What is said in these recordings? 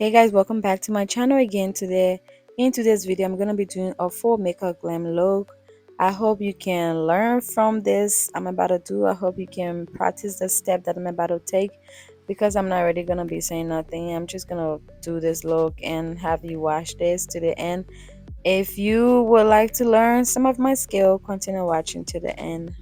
Hey guys, welcome back to my channel again. Today in today's video I'm gonna be doing a full makeup glam look. I hope you can learn from this I'm about to do. I hope you can practice the step that I'm about to take, because I'm not really gonna be saying nothing. I'm just gonna do this look and have you watch this to the end. If you would like to learn some of my skill, continue watching to the end.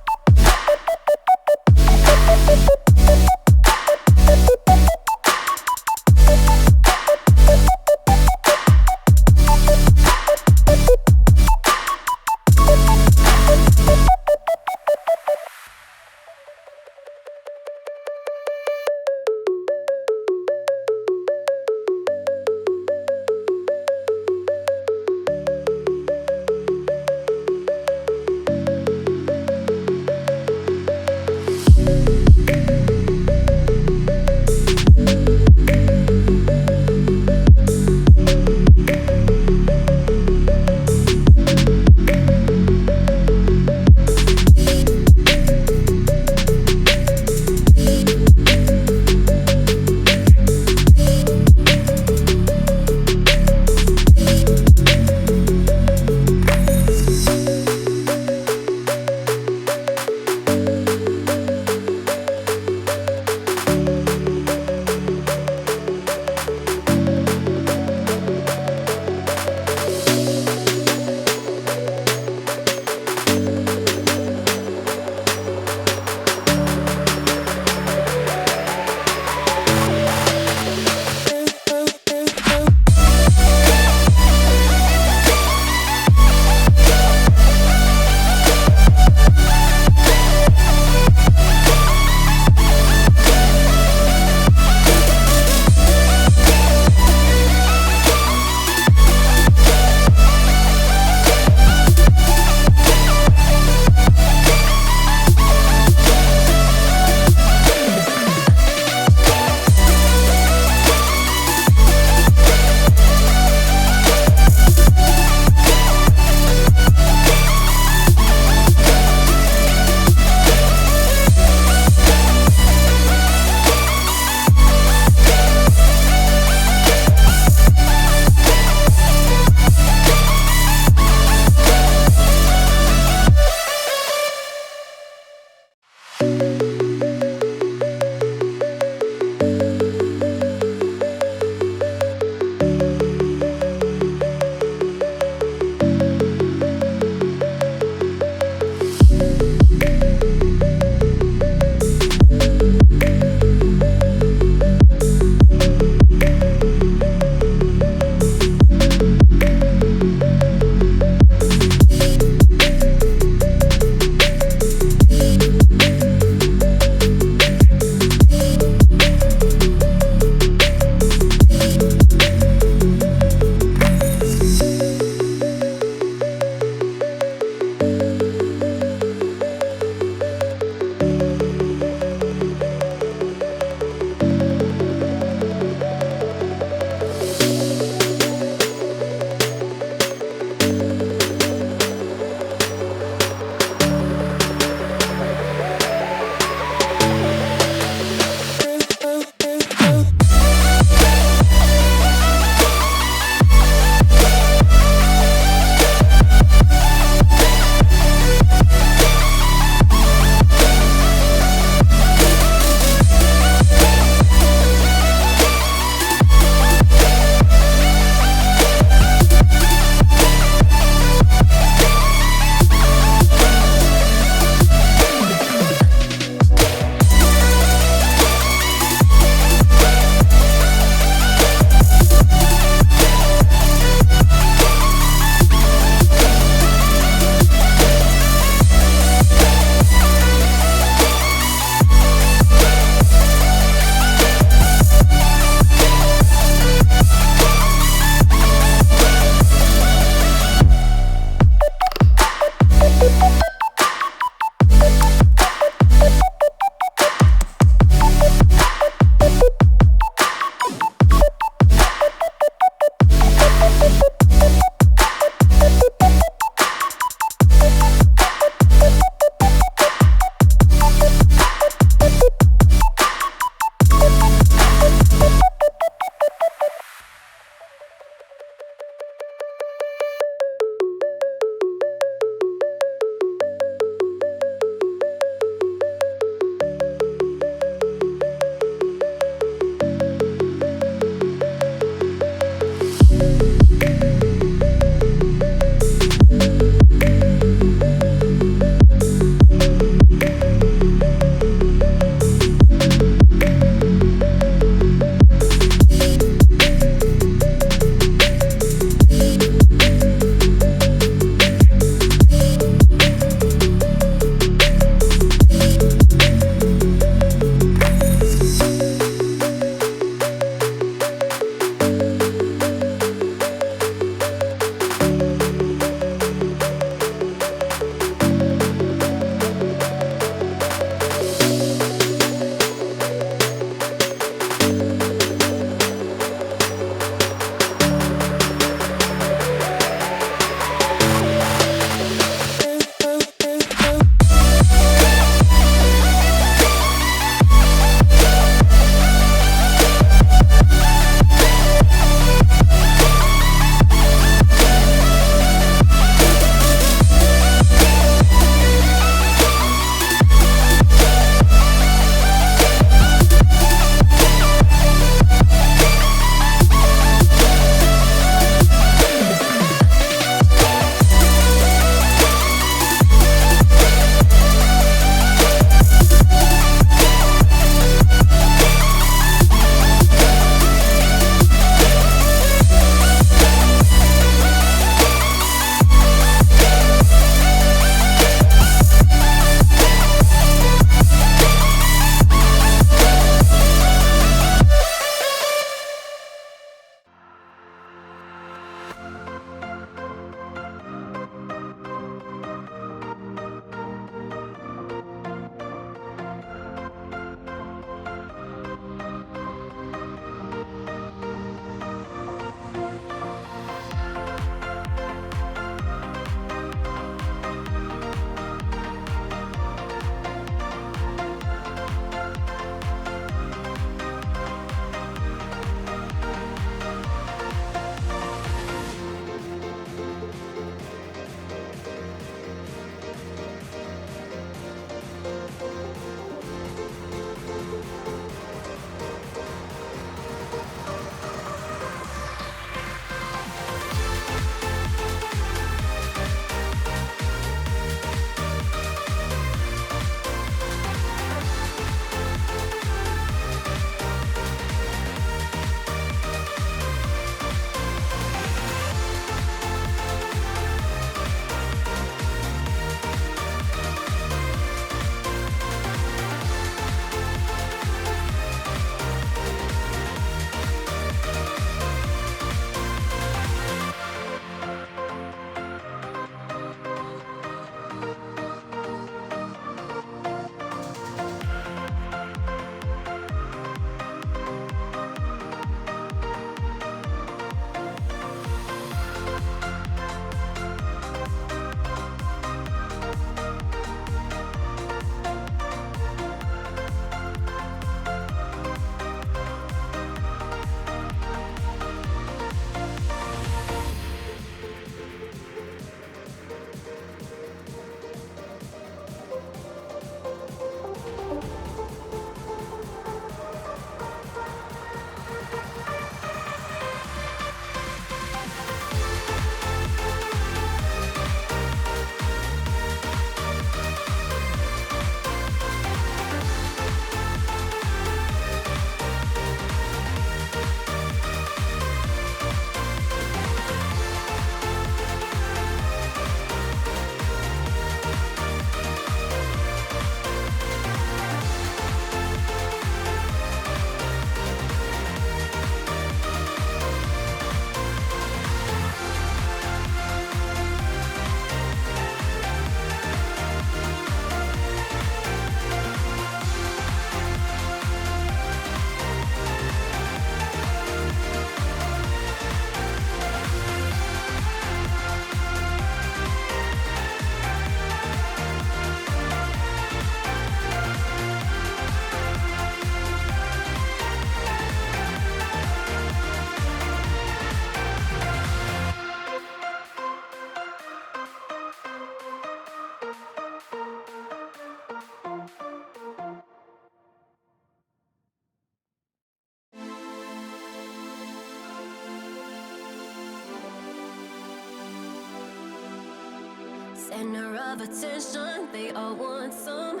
Center of attention, they all want some.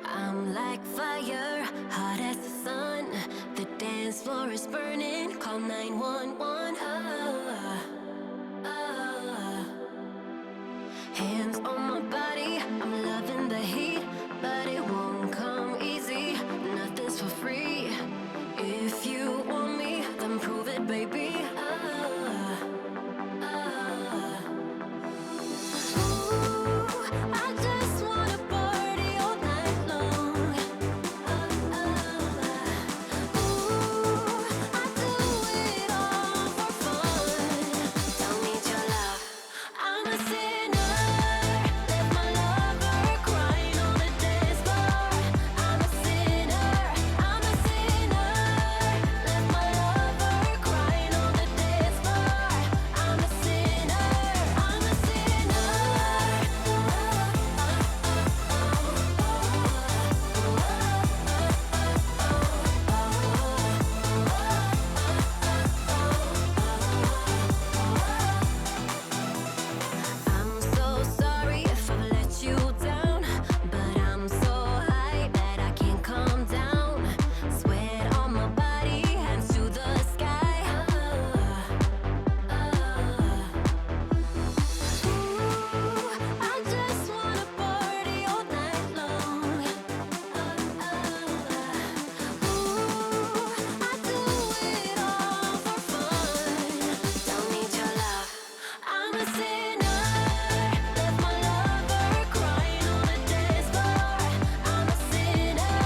I'm like fire, hot as the sun. The dance floor is burning, call 911. Hands on my body, I'm loving the heat, but it won't come easy. Nothing's for free. If you want me, then prove it, baby. Ooh, I just wanna party all night long. Ooh, I do it all for fun. Don't need your love. I'm a sinner, left my lover crying on the dance floor. I'm a sinner, left my lover crying on the dance floor. I'm a sinner, I'm a sinner. I'm so sorry if I've let you down, but I'm so high that I can't calm down. Sweat on my body, hands to the sky. Ooh, I just wanna party all night long. Ooh, I do it all for fun. Don't need your love. I'm a sinner, left my lover crying on the dance floor. I'm a sinner,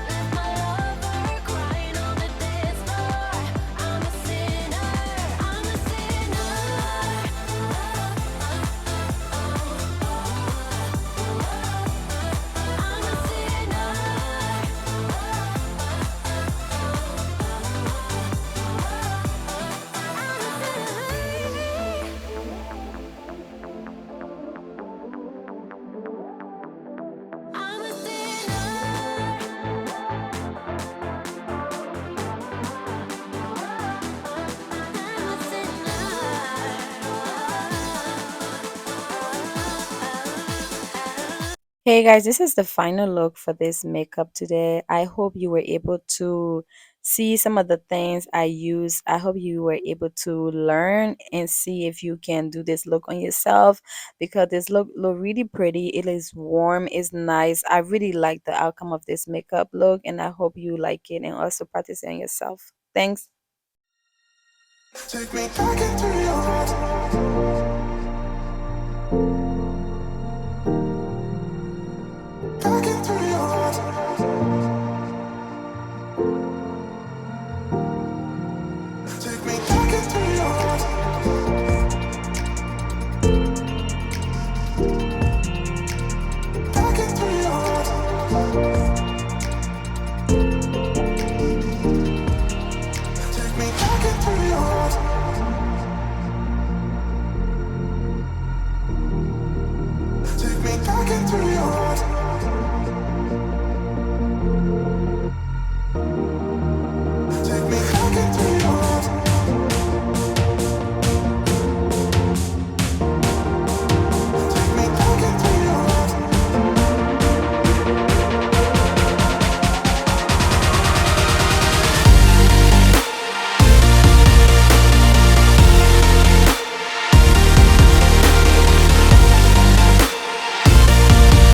left my lover crying on the dance floor. I'm a sinner, I'm a sinner. I'm a Hey guys, this is the final look for this makeup today. I hope you were able to see some of the things I use. I hope you were able to learn and see if you can do this look on yourself, because this look really pretty. It is warm, it's nice. I really like the outcome of this makeup look, and I hope you like it and also practice it on yourself. Thanks. Take me back into your heart. Back